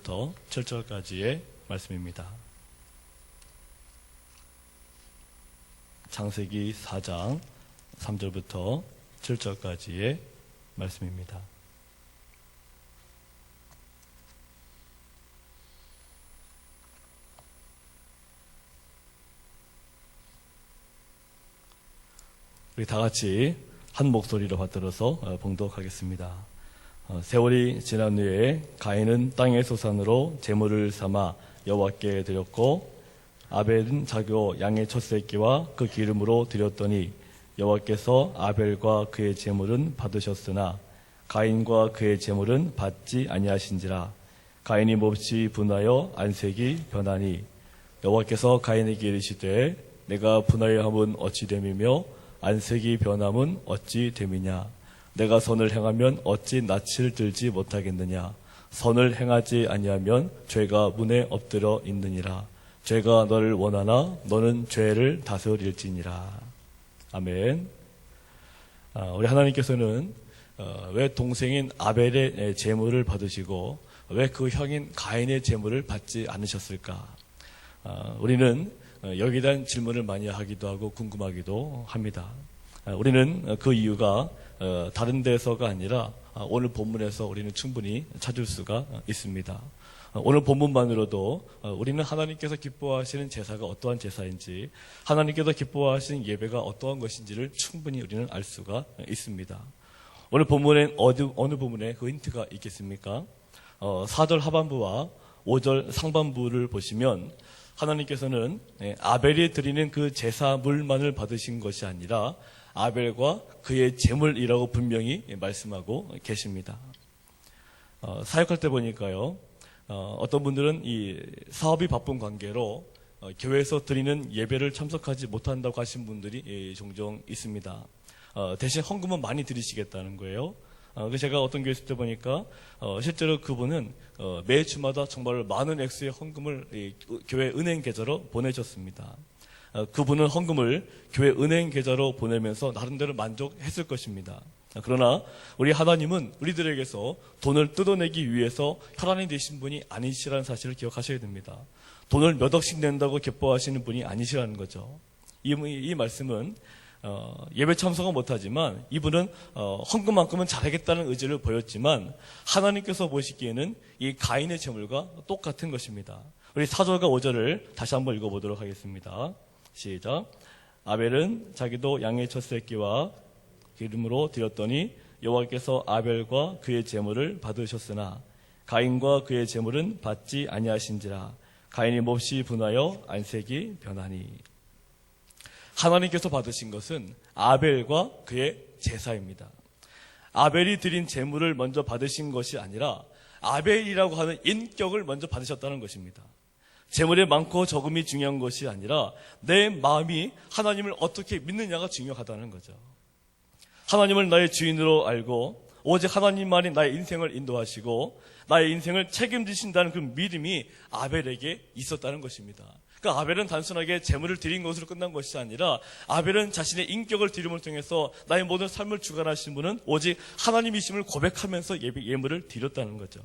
3절부터 7절까지의 말씀입니다. 창세기 4장 3절부터 7절까지의 말씀입니다. 우리 다 같이 한 목소리로 받들어서 봉독하겠습니다. 세월이 지난 후에 가인은 땅의 소산으로 제물을 삼아 여호와께 드렸고 아벨은 자기 양의 첫 새끼와 그 기름으로 드렸더니 여호와께서 아벨과 그의 제물은 받으셨으나 가인과 그의 제물은 받지 아니하신지라. 가인이 몹시 분하여 안색이 변하니 여호와께서 가인에게 이르시되 내가 분하여함은 어찌 됨이며 안색이 변함은 어찌 됨이냐. 내가 선을 행하면 어찌 낯을 들지 못하겠느냐. 선을 행하지 아니하면 죄가 문에 엎드려 있느니라. 죄가 너를 원하나 너는 죄를 다스릴지니라. 아멘. 우리 하나님께서는 왜 동생인 아벨의 제물을 받으시고 왜 그 형인 가인의 제물을 받지 않으셨을까? 우리는 여기에 대한 질문을 많이 하기도 하고 궁금하기도 합니다. 우리는 그 이유가 다른 데서가 아니라 오늘 본문에서 우리는 충분히 찾을 수가 있습니다. 오늘 본문만으로도 우리는 하나님께서 기뻐하시는 제사가 어떠한 제사인지, 하나님께서 기뻐하시는 예배가 어떠한 것인지를 충분히 우리는 알 수가 있습니다. 오늘 본문엔 어느 부분에 그 힌트가 있겠습니까? 4절 하반부와 5절 상반부를 보시면 하나님께서는 아벨이 드리는 그 제사물만을 받으신 것이 아니라 아벨과 그의 제물이라고 분명히 말씀하고 계십니다. 사역할 때 보니까요, 어떤 분들은 이 사업이 바쁜 관계로 교회에서 드리는 예배를 참석하지 못한다고 하신 분들이 종종 있습니다. 대신 헌금은 많이 드리시겠다는 거예요. 그래서 제가 어떤 교회 있을 때 보니까 실제로 그분은 매 주마다 정말 많은 액수의 헌금을 교회 은행 계좌로 보내셨습니다. 그분은 헌금을 교회 은행 계좌로 보내면서 나름대로 만족했을 것입니다. 그러나 우리 하나님은 우리들에게서 돈을 뜯어내기 위해서 혈안이 되신 분이 아니시라는 사실을 기억하셔야 됩니다. 돈을 몇 억씩 낸다고 기뻐하시는 분이 아니시라는 거죠. 이 말씀은 예배 참석은 못하지만 이분은 헌금만큼은 잘하겠다는 의지를 보였지만 하나님께서 보시기에는 이 가인의 제물과 똑같은 것입니다. 우리 4절과 5절을 다시 한번 읽어보도록 하겠습니다. 시작. 아벨은 자기도 양의 첫 새끼와 기름으로 드렸더니 여호와께서 아벨과 그의 제물을 받으셨으나 가인과 그의 제물은 받지 아니하신지라. 가인이 몹시 분하여 안색이 변하니. 하나님께서 받으신 것은 아벨과 그의 제사입니다. 아벨이 드린 제물을 먼저 받으신 것이 아니라 아벨이라고 하는 인격을 먼저 받으셨다는 것입니다. 제물의 많고 적음이 중요한 것이 아니라 내 마음이 하나님을 어떻게 믿느냐가 중요하다는 거죠. 하나님을 나의 주인으로 알고 오직 하나님만이 나의 인생을 인도하시고 나의 인생을 책임지신다는 그 믿음이 아벨에게 있었다는 것입니다. 그러니까 아벨은 단순하게 제물을 드린 것으로 끝난 것이 아니라 아벨은 자신의 인격을 드림을 통해서 나의 모든 삶을 주관하신 분은 오직 하나님이심을 고백하면서 예물을 드렸다는 거죠.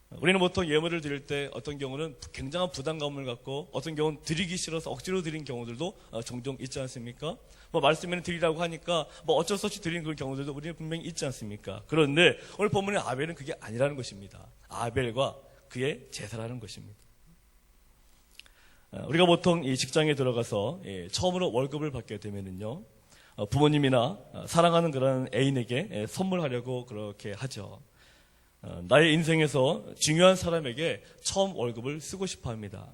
우리는 보통 예물을 드릴 때 어떤 경우는 굉장한 부담감을 갖고 어떤 경우는 드리기 싫어서 억지로 드린 경우들도 종종 있지 않습니까? 말씀에는 드리라고 하니까 어쩔 수 없이 드리는 그런 경우들도 우리는 분명히 있지 않습니까? 그런데 오늘 본문의 아벨은 그게 아니라는 것입니다. 아벨과 그의 제사라는 것입니다. 우리가 보통 이 직장에 들어가서 처음으로 월급을 받게 되면은요, 부모님이나 사랑하는 그런 애인에게 선물하려고 그렇게 하죠. 나의 인생에서 중요한 사람에게 처음 월급을 쓰고 싶어 합니다.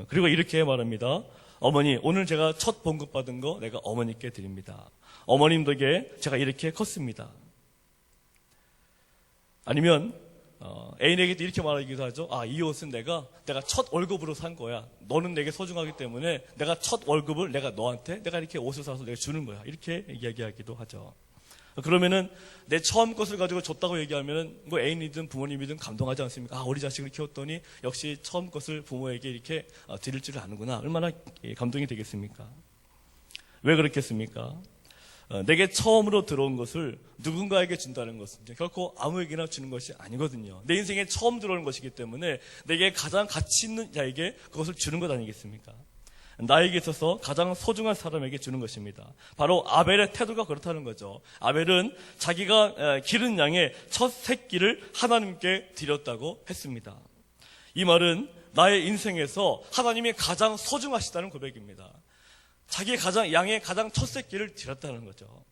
그리고 이렇게 말합니다. 어머니, 오늘 제가 첫 봉급 받은 거 내가 어머니께 드립니다. 어머님 덕에 제가 이렇게 컸습니다. 아니면 애인에게도 이렇게 말하기도 하죠. 이 옷은 내가 첫 월급으로 산 거야. 너는 내게 소중하기 때문에 내가 첫 월급을 내가 너한테 내가 이렇게 옷을 사서 내가 주는 거야. 이렇게 이야기하기도 하죠. 그러면은 내 처음 것을 가지고 줬다고 얘기하면은 애인이든 부모님이든 감동하지 않습니까? 우리 자식을 키웠더니 역시 처음 것을 부모에게 이렇게 드릴 줄 아는구나. 얼마나 감동이 되겠습니까? 왜 그렇겠습니까? 내게 처음으로 들어온 것을 누군가에게 준다는 것은 결코 아무에게나 주는 것이 아니거든요. 내 인생에 처음 들어오는 것이기 때문에 내게 가장 가치 있는 자에게 그것을 주는 것 아니겠습니까? 나에게 있어서 가장 소중한 사람에게 주는 것입니다. 바로 아벨의 태도가 그렇다는 거죠. 아벨은 자기가 기른 양의 첫 새끼를 하나님께 드렸다고 했습니다. 이 말은 나의 인생에서 하나님이 가장 소중하시다는 고백입니다. 자기 양의 가장 첫 새끼를 드렸다는 거죠.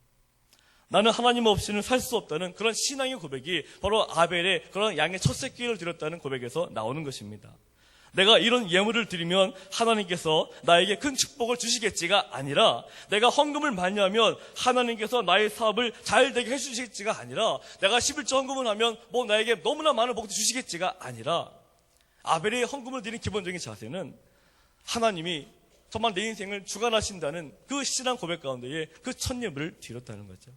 나는 하나님 없이는 살 수 없다는 그런 신앙의 고백이 바로 아벨의 그런 양의 첫 새끼를 드렸다는 고백에서 나오는 것입니다. 내가 이런 예물을 드리면 하나님께서 나에게 큰 축복을 주시겠지가 아니라, 내가 헌금을 많이 하면 하나님께서 나의 사업을 잘 되게 해주시겠지가 아니라, 내가 11조 헌금을 하면 나에게 너무나 많은 복도 주시겠지가 아니라, 아벨의 헌금을 드리는 기본적인 자세는 하나님이 정말 내 인생을 주관하신다는 그 신앙 고백 가운데에 그 첫 예물을 드렸다는 거죠.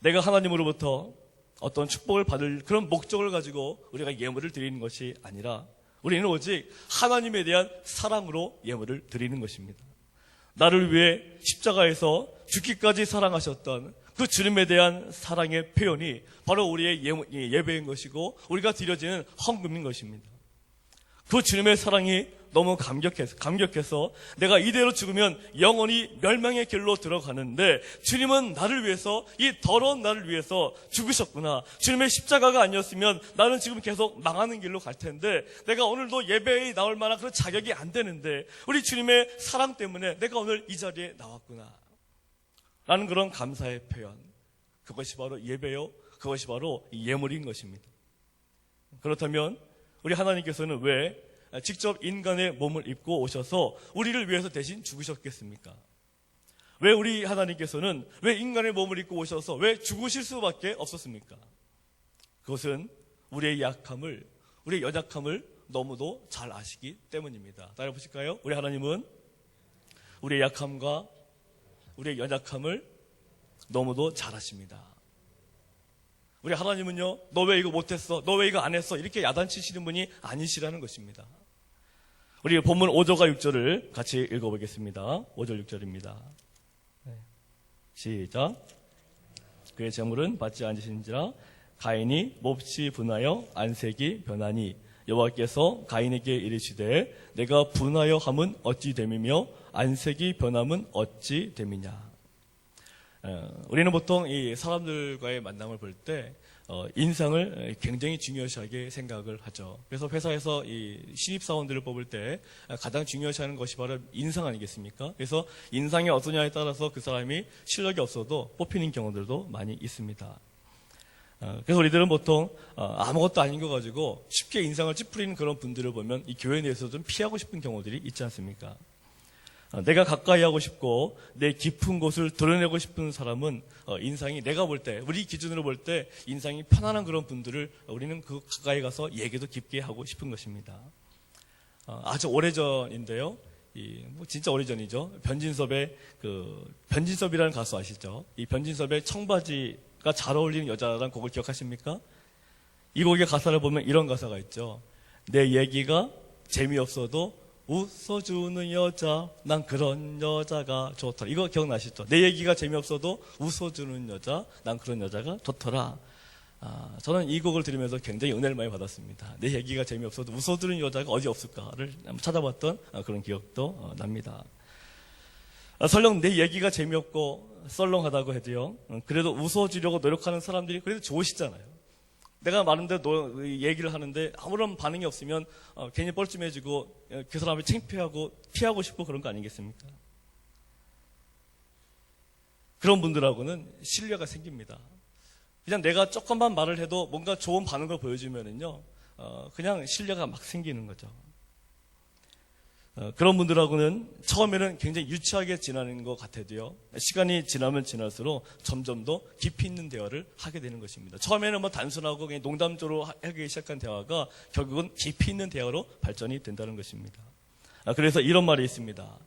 내가 하나님으로부터 어떤 축복을 받을 그런 목적을 가지고 우리가 예물을 드리는 것이 아니라, 우리는 오직 하나님에 대한 사랑으로 예물을 드리는 것입니다. 나를 위해 십자가에서 죽기까지 사랑하셨던 그 주님에 대한 사랑의 표현이 바로 우리의 예배인 것이고, 우리가 드려지는 헌금인 것입니다. 그 주님의 사랑이 너무 감격해서 내가 이대로 죽으면 영원히 멸망의 길로 들어가는데, 주님은 나를 위해서, 이 더러운 나를 위해서 죽으셨구나. 주님의 십자가가 아니었으면 나는 지금 계속 망하는 길로 갈 텐데, 내가 오늘도 예배에 나올 만한 그런 자격이 안 되는데 우리 주님의 사랑 때문에 내가 오늘 이 자리에 나왔구나 라는 그런 감사의 표현, 그것이 바로 예배요, 그것이 바로 예물인 것입니다. 그렇다면 우리 하나님께서는 왜 직접 인간의 몸을 입고 오셔서 우리를 위해서 대신 죽으셨겠습니까? 왜 우리 하나님께서는 왜 인간의 몸을 입고 오셔서 왜 죽으실 수밖에 없었습니까? 그것은 우리의 약함을, 우리의 연약함을 너무도 잘 아시기 때문입니다. 따라 보실까요? 우리 하나님은 우리의 약함과 우리의 연약함을 너무도 잘 아십니다. 우리 하나님은요, 너 왜 이거 못했어? 너 왜 이거 안 했어? 이렇게 야단치시는 분이 아니시라는 것입니다. 우리 본문 5절과 6절을 같이 읽어보겠습니다. 5절 6절입니다. 시작. 그의 재물은 받지 않으신지라 가인이 몹시 분하여 안색이 변하니 여호와께서 가인에게 이르시되 내가 분하여 함은 어찌 됨이며 안색이 변함은 어찌 됨이냐. 우리는 보통 이 사람들과의 만남을 볼 때 인상을 굉장히 중요시하게 생각을 하죠. 그래서 회사에서 이 신입사원들을 뽑을 때 가장 중요시하는 것이 바로 인상 아니겠습니까? 그래서 인상이 어떠냐에 따라서 그 사람이 실력이 없어도 뽑히는 경우들도 많이 있습니다. 그래서 우리들은 보통 아무것도 아닌 거 가지고 쉽게 인상을 찌푸리는 그런 분들을 보면 이 교회 내에서 좀 피하고 싶은 경우들이 있지 않습니까? 내가 가까이 하고 싶고 내 깊은 곳을 드러내고 싶은 사람은 인상이, 내가 볼 때, 우리 기준으로 볼 때 인상이 편안한 그런 분들을 우리는 그 가까이 가서 얘기도 깊게 하고 싶은 것입니다. 아주 오래전인데요. 진짜 오래전이죠. 변진섭이라는 가수 아시죠? 이 변진섭의 청바지가 잘 어울리는 여자라는 곡을 기억하십니까? 이 곡의 가사를 보면 이런 가사가 있죠. 내 얘기가 재미없어도 웃어주는 여자, 난 그런 여자가 좋더라. 이거 기억나시죠? 내 얘기가 재미없어도 웃어주는 여자, 난 그런 여자가 좋더라. 저는 이 곡을 들으면서 굉장히 은혜를 많이 받았습니다. 내 얘기가 재미없어도 웃어주는 여자가 어디 없을까를 찾아봤던 그런 기억도 납니다. 설령 내 얘기가 재미없고 썰렁하다고 해도요, 그래도 웃어주려고 노력하는 사람들이 그래도 좋으시잖아요. 내가 많은데 얘기를 하는데 아무런 반응이 없으면 괜히 뻘쭘해지고 그 사람을 창피하고 피하고 싶고 그런 거 아니겠습니까? 그런 분들하고는 신뢰가 생깁니다. 그냥 내가 조금만 말을 해도 뭔가 좋은 반응을 보여주면은요, 그냥 신뢰가 막 생기는 거죠. 그런 분들하고는 처음에는 굉장히 유치하게 지나는 것 같아도요, 시간이 지나면 지날수록 점점 더 깊이 있는 대화를 하게 되는 것입니다. 처음에는 단순하고 그냥 농담조로 하기 시작한 대화가 결국은 깊이 있는 대화로 발전이 된다는 것입니다. 그래서 이런 말이 있습니다.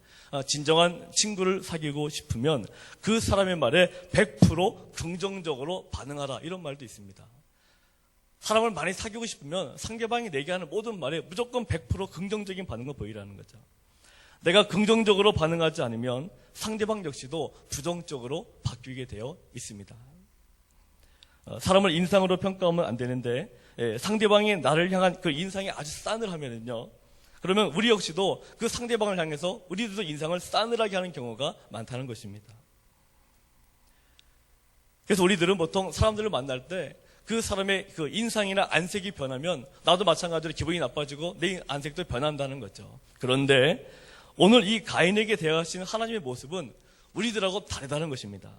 진정한 친구를 사귀고 싶으면 그 사람의 말에 100% 긍정적으로 반응하라, 이런 말도 있습니다. 사람을 많이 사귀고 싶으면 상대방이 내게 하는 모든 말에 무조건 100% 긍정적인 반응을 보이라는 거죠. 내가 긍정적으로 반응하지 않으면 상대방 역시도 부정적으로 바뀌게 되어 있습니다. 사람을 인상으로 평가하면 안 되는데 상대방이 나를 향한 그 인상이 아주 싸늘하면은요, 그러면 우리 역시도 그 상대방을 향해서 우리들도 인상을 싸늘하게 하는 경우가 많다는 것입니다. 그래서 우리들은 보통 사람들을 만날 때 그 사람의 그 인상이나 안색이 변하면 나도 마찬가지로 기분이 나빠지고 내 안색도 변한다는 거죠. 그런데 오늘 이 가인에게 대하시는 하나님의 모습은 우리들하고 다르다는 것입니다.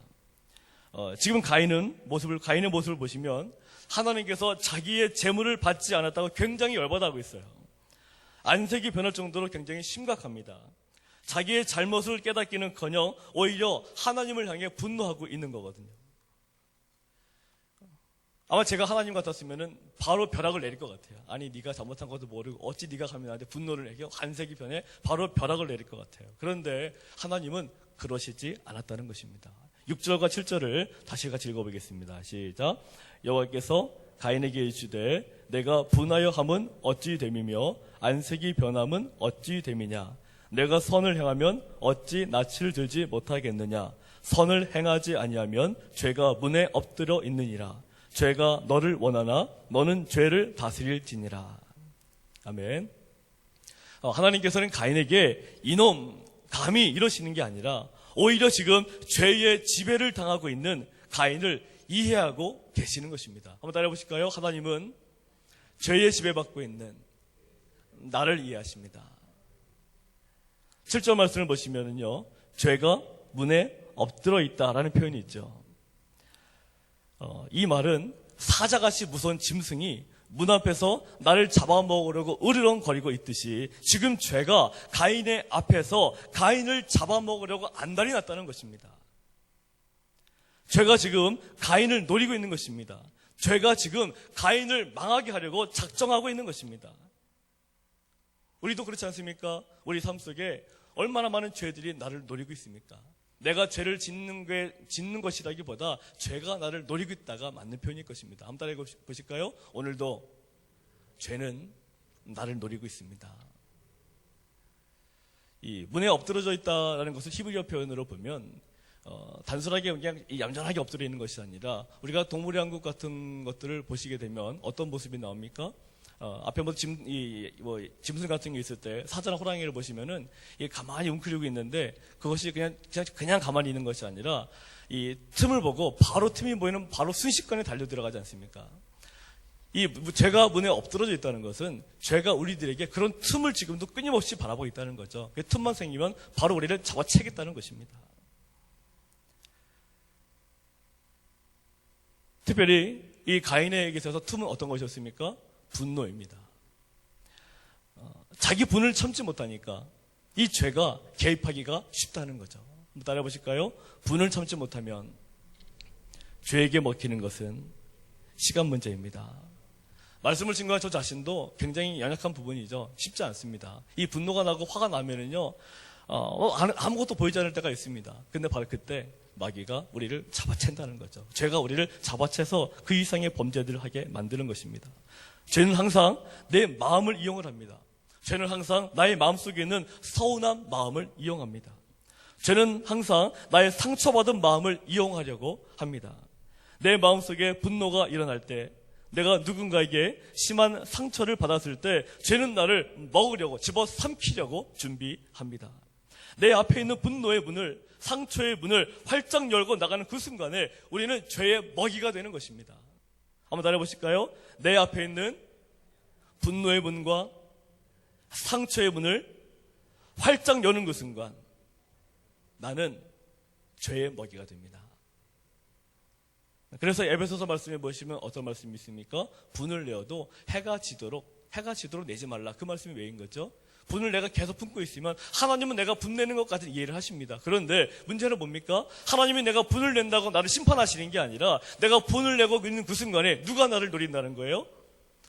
지금 가인의 모습을 보시면 하나님께서 자기의 재물을 받지 않았다고 굉장히 열받아하고 있어요. 안색이 변할 정도로 굉장히 심각합니다. 자기의 잘못을 깨닫기는커녕 오히려 하나님을 향해 분노하고 있는 거거든요. 아마 제가 하나님 같았으면은 바로 벼락을 내릴 것 같아요. 아니 네가 잘못한 것도 모르고 어찌 네가 감히 나한테 분노를 내게, 안색이 변해 바로 벼락을 내릴 것 같아요. 그런데 하나님은 그러시지 않았다는 것입니다. 6절과 7절을 다시 같이 읽어보겠습니다. 시작. 여호와께서 가인에게 이르시되 내가 분하여 함은 어찌 됨이며 안색이 변함은 어찌 됨이냐. 내가 선을 행하면 어찌 낯을 들지 못하겠느냐. 선을 행하지 아니하면 죄가 문에 엎드려 있느니라. 죄가 너를 원하나 너는 죄를 다스릴지니라. 아멘. 하나님께서는 가인에게 이놈 감히 이러시는 게 아니라 오히려 지금 죄의 지배를 당하고 있는 가인을 이해하고 계시는 것입니다. 한번 따라해 보실까요? 하나님은 죄의 지배받고 있는 나를 이해하십니다. 7절 말씀을 보시면은요, 죄가 문에 엎드려 있다라는 표현이 있죠. 이 말은 사자같이 무서운 짐승이 문 앞에서 나를 잡아먹으려고 으르렁거리고 있듯이 지금 죄가 가인의 앞에서 가인을 잡아먹으려고 안달이 났다는 것입니다. 죄가 지금 가인을 노리고 있는 것입니다. 죄가 지금 가인을 망하게 하려고 작정하고 있는 것입니다. 우리도 그렇지 않습니까? 우리 삶 속에 얼마나 많은 죄들이 나를 노리고 있습니까? 내가 죄를 짓는 것이라기보다 죄가 나를 노리고 있다가 맞는 표현일 것입니다. 한번 따라해 보실까요? 오늘도 죄는 나를 노리고 있습니다. 이 문에 엎드러져 있다라는 것을 히브리어 표현으로 보면 단순하게 그냥 얌전하게 엎드려 있는 것이 아니라 우리가 동물의 왕국 같은 것들을 보시게 되면 어떤 모습이 나옵니까? 앞에 짐승 같은 게 있을 때 사자나 호랑이를 보시면은 가만히 웅크리고 있는데 그것이 그냥 가만히 있는 것이 아니라 이 틈을 보고 바로 틈이 보이는 바로 순식간에 달려 들어가지 않습니까? 이 죄가 문에 엎드러져 있다는 것은 죄가 우리들에게 그런 틈을 지금도 끊임없이 바라보고 있다는 거죠. 그 틈만 생기면 바로 우리를 잡아채겠다는 것입니다. 특별히 이 가인에게 있어서 틈은 어떤 것이었습니까? 분노입니다. 자기 분을 참지 못하니까 이 죄가 개입하기가 쉽다는 거죠. 한번 따라해 보실까요? 분을 참지 못하면 죄에게 먹히는 것은 시간 문제입니다. 말씀을 증거한 저 자신도 굉장히 연약한 부분이죠. 쉽지 않습니다. 이 분노가 나고 화가 나면은요, 아무것도 보이지 않을 때가 있습니다. 근데 바로 그때 마귀가 우리를 잡아챈다는 거죠. 죄가 우리를 잡아채서 그 이상의 범죄들을 하게 만드는 것입니다. 죄는 항상 내 마음을 이용을 합니다. 죄는 항상 나의 마음속에 있는 서운한 마음을 이용합니다. 죄는 항상 나의 상처받은 마음을 이용하려고 합니다. 내 마음속에 분노가 일어날 때, 내가 누군가에게 심한 상처를 받았을 때 죄는 나를 먹으려고, 집어삼키려고 준비합니다. 내 앞에 있는 분노의 문을, 상처의 문을 활짝 열고 나가는 그 순간에 우리는 죄의 먹이가 되는 것입니다. 한번 따라해 보실까요? 내 앞에 있는 분노의 문과 상처의 문을 활짝 여는 그 순간 나는 죄의 먹이가 됩니다. 그래서 에베소서 말씀에 보시면 어떤 말씀이 있습니까? 분을 내어도 해가 지도록 내지 말라. 그 말씀이 왜인 거죠? 분을 내가 계속 품고 있으면 하나님은 내가 분내는 것까지 이해를 하십니다. 그런데 문제는 뭡니까? 하나님이 내가 분을 낸다고 나를 심판하시는 게 아니라 내가 분을 내고 있는 그 순간에 누가 나를 노린다는 거예요?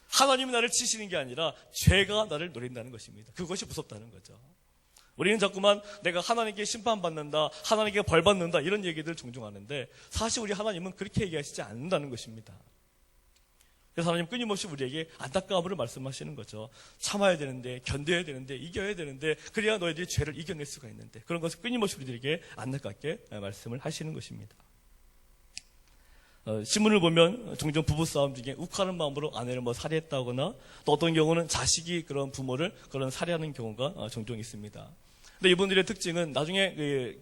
하나님이 나를 치시는 게 아니라 죄가 나를 노린다는 것입니다. 그것이 무섭다는 거죠. 우리는 자꾸만 내가 하나님께 심판받는다, 하나님께 벌받는다 이런 얘기들 종종 하는데 사실 우리 하나님은 그렇게 얘기하시지 않는다는 것입니다. 그래서 하나님 끊임없이 우리에게 안타까움을 말씀하시는 거죠. 참아야 되는데, 견뎌야 되는데, 이겨야 되는데, 그래야 너희들이 죄를 이겨낼 수가 있는데, 그런 것을 끊임없이 우리들에게 안타깝게 말씀을 하시는 것입니다. 신문을 보면 종종 부부싸움 중에 욱하는 마음으로 아내를 살해했다거나, 또 어떤 경우는 자식이 그런 부모를 그런 살해하는 경우가 종종 있습니다. 근데 이분들의 특징은 나중에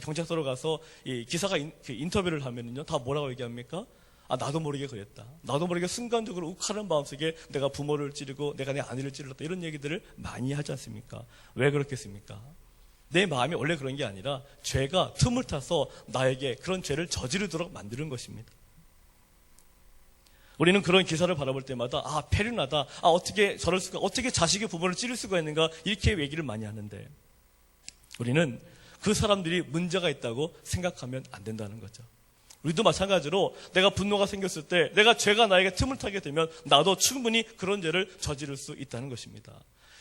경찰서로 가서 기사가 인터뷰를 하면요, 다 뭐라고 얘기합니까? 나도 모르게 그랬다. 나도 모르게 순간적으로 욱하는 마음속에 내가 부모를 찌르고 내가 내 아내를 찔렀다. 이런 얘기들을 많이 하지 않습니까? 왜 그렇겠습니까? 내 마음이 원래 그런 게 아니라 죄가 틈을 타서 나에게 그런 죄를 저지르도록 만드는 것입니다. 우리는 그런 기사를 바라볼 때마다 패륜하다. 어떻게 저럴 수가, 어떻게 자식의 부모를 찌를 수가 있는가, 이렇게 얘기를 많이 하는데, 우리는 그 사람들이 문제가 있다고 생각하면 안 된다는 거죠. 우리도 마찬가지로 내가 분노가 생겼을 때, 내가 죄가 나에게 틈을 타게 되면 나도 충분히 그런 죄를 저지를 수 있다는 것입니다.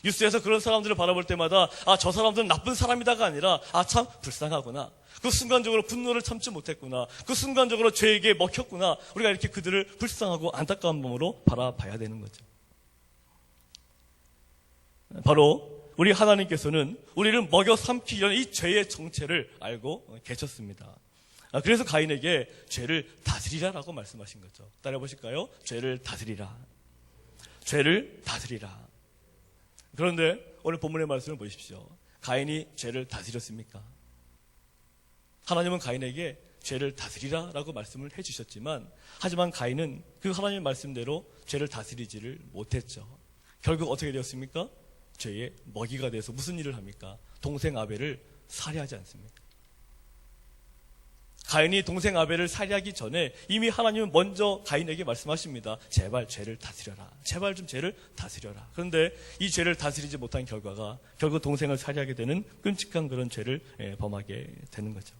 뉴스에서 그런 사람들을 바라볼 때마다 저 사람들은 나쁜 사람이다가 아니라 참 불쌍하구나, 그 순간적으로 분노를 참지 못했구나, 그 순간적으로 죄에게 먹혔구나, 우리가 이렇게 그들을 불쌍하고 안타까운 마음으로 바라봐야 되는 거죠. 바로 우리 하나님께서는 우리를 먹여 삼키기 전에 이 죄의 정체를 알고 계셨습니다. 그래서 가인에게 죄를 다스리라라고 말씀하신 거죠. 따라해 보실까요? 죄를 다스리라. 죄를 다스리라. 그런데 오늘 본문의 말씀을 보십시오. 가인이 죄를 다스렸습니까? 하나님은 가인에게 죄를 다스리라라고 말씀을 해주셨지만, 하지만 가인은 그 하나님의 말씀대로 죄를 다스리지를 못했죠. 결국 어떻게 되었습니까? 죄의 먹이가 돼서 무슨 일을 합니까? 동생 아벨을 살해하지 않습니까? 가인이 동생 아벨을 살해하기 전에 이미 하나님은 먼저 가인에게 말씀하십니다. 제발 죄를 다스려라. 제발 좀 죄를 다스려라. 그런데 이 죄를 다스리지 못한 결과가 결국 동생을 살해하게 되는 끔찍한 그런 죄를 범하게 되는 거죠.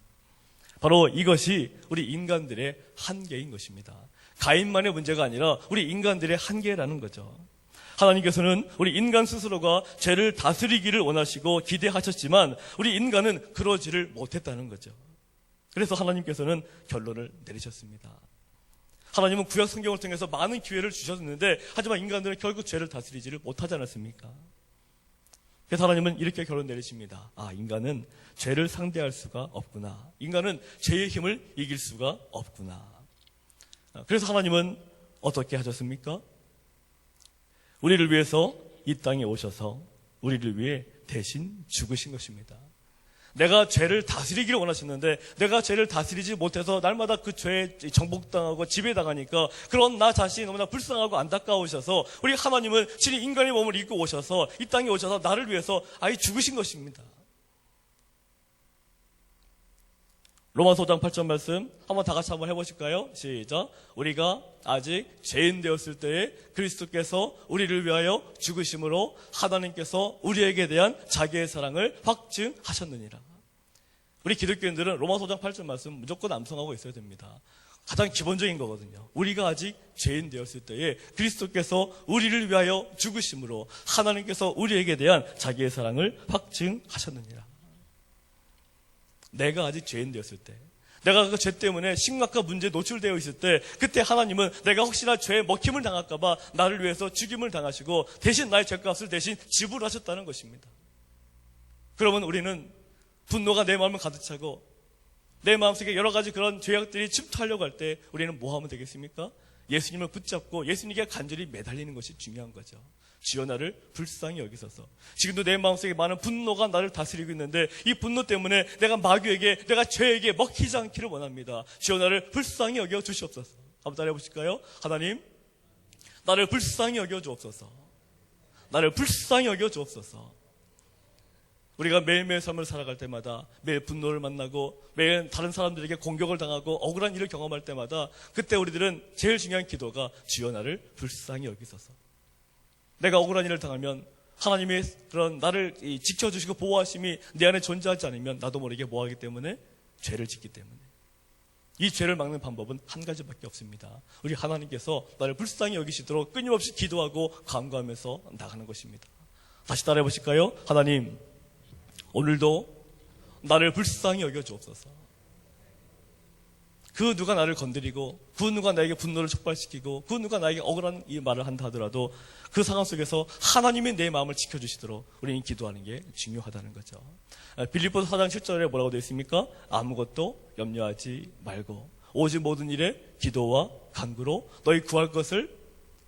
바로 이것이 우리 인간들의 한계인 것입니다. 가인만의 문제가 아니라 우리 인간들의 한계라는 거죠. 하나님께서는 우리 인간 스스로가 죄를 다스리기를 원하시고 기대하셨지만 우리 인간은 그러지를 못했다는 거죠. 그래서 하나님께서는 결론을 내리셨습니다. 하나님은 구약 성경을 통해서 많은 기회를 주셨는데, 하지만 인간들은 결국 죄를 다스리지를 못하지 않았습니까? 그래서 하나님은 이렇게 결론 내리십니다. 인간은 죄를 상대할 수가 없구나. 인간은 죄의 힘을 이길 수가 없구나. 그래서 하나님은 어떻게 하셨습니까? 우리를 위해서 이 땅에 오셔서 우리를 위해 대신 죽으신 것입니다. 내가 죄를 다스리기를 원하셨는데 내가 죄를 다스리지 못해서 날마다 그 죄에 정복당하고 지배당하니까 그런 나 자신이 너무나 불쌍하고 안타까우셔서 우리 하나님은 친히 인간의 몸을 입고 오셔서 이 땅에 오셔서 나를 위해서 아예 죽으신 것입니다. 로마서 5장 8절 말씀 한번 다 같이 한번 해보실까요? 시작. 우리가 아직 죄인 되었을 때에 그리스도께서 우리를 위하여 죽으심으로 하나님께서 우리에게 대한 자기의 사랑을 확증하셨느니라. 우리 기독교인들은 로마서 5장 8절 말씀 무조건 암송하고 있어야 됩니다. 가장 기본적인 거거든요. 우리가 아직 죄인 되었을 때에 그리스도께서 우리를 위하여 죽으심으로 하나님께서 우리에게 대한 자기의 사랑을 확증하셨느니라. 내가 아직 죄인 되었을 때, 내가 그 죄 때문에 심각한 문제에 노출되어 있을 때, 그때 하나님은 내가 혹시나 죄에 먹힘을 당할까봐 나를 위해서 죽임을 당하시고 대신 나의 죄값을 대신 지불하셨다는 것입니다. 그러면 우리는 분노가 내 마음을 가득 차고 내 마음속에 여러 가지 그런 죄악들이 침투하려고 할 때 우리는 뭐 하면 되겠습니까? 예수님을 붙잡고 예수님께 간절히 매달리는 것이 중요한 거죠. 주여 나를 불쌍히 여기소서. 지금도 내 마음속에 많은 분노가 나를 다스리고 있는데 이 분노 때문에 내가 마귀에게, 내가 죄에게 먹히지 않기를 원합니다. 주여 나를 불쌍히 여겨 주시옵소서. 한번 따라해 보실까요? 하나님, 나를 불쌍히 여겨 주옵소서. 나를 불쌍히 여겨 주옵소서. 우리가 매일매일 삶을 살아갈 때마다 매일 분노를 만나고 매일 다른 사람들에게 공격을 당하고 억울한 일을 경험할 때마다 그때 우리들은 제일 중요한 기도가 주여 나를 불쌍히 여기소서. 내가 억울한 일을 당하면 하나님의 그런 나를 지켜주시고 보호하심이 내 안에 존재하지 않으면 나도 모르게 뭐하기 때문에? 죄를 짓기 때문에. 이 죄를 막는 방법은 한 가지밖에 없습니다. 우리 하나님께서 나를 불쌍히 여기시도록 끊임없이 기도하고 간구하면서 나가는 것입니다. 다시 따라해 보실까요? 하나님, 오늘도 나를 불쌍히 여겨 주옵소서. 그 누가 나를 건드리고 그 누가 나에게 분노를 촉발시키고 그 누가 나에게 억울한 이 말을 한다 하더라도 그 상황 속에서 하나님이 내 마음을 지켜주시도록 우리는 기도하는 게 중요하다는 거죠. 빌립보서 4장 7절에 뭐라고 되어 있습니까? 아무것도 염려하지 말고 오직 모든 일에 기도와 간구로 너희 구할 것을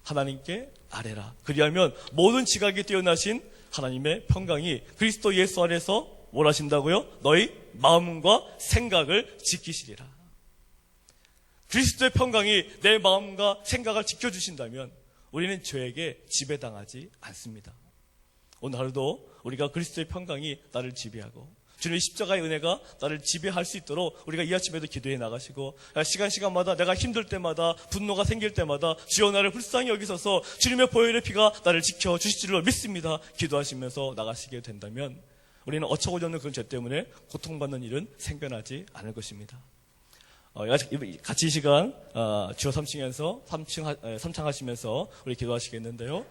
하나님께 아뢰라. 그리하면 모든 지각이 뛰어나신 하나님의 평강이 그리스도 예수 안에서 뭘 하신다고요? 너희 마음과 생각을 지키시리라. 그리스도의 평강이 내 마음과 생각을 지켜주신다면 우리는 죄에게 지배당하지 않습니다. 오늘 하루도 우리가 그리스도의 평강이 나를 지배하고 주님의 십자가의 은혜가 나를 지배할 수 있도록 우리가 이 아침에도 기도해 나가시고 시간마다 내가 힘들 때마다 분노가 생길 때마다 주여 나를 불쌍히 여기소서 주님의 보혈의 피가 나를 지켜주실 줄로 믿습니다. 기도하시면서 나가시게 된다면 우리는 어처구니없는 그런 죄 때문에 고통받는 일은 생겨나지 않을 것입니다. 같이 이 시간 주여 삼창하시면서 우리 기도하시겠는데요.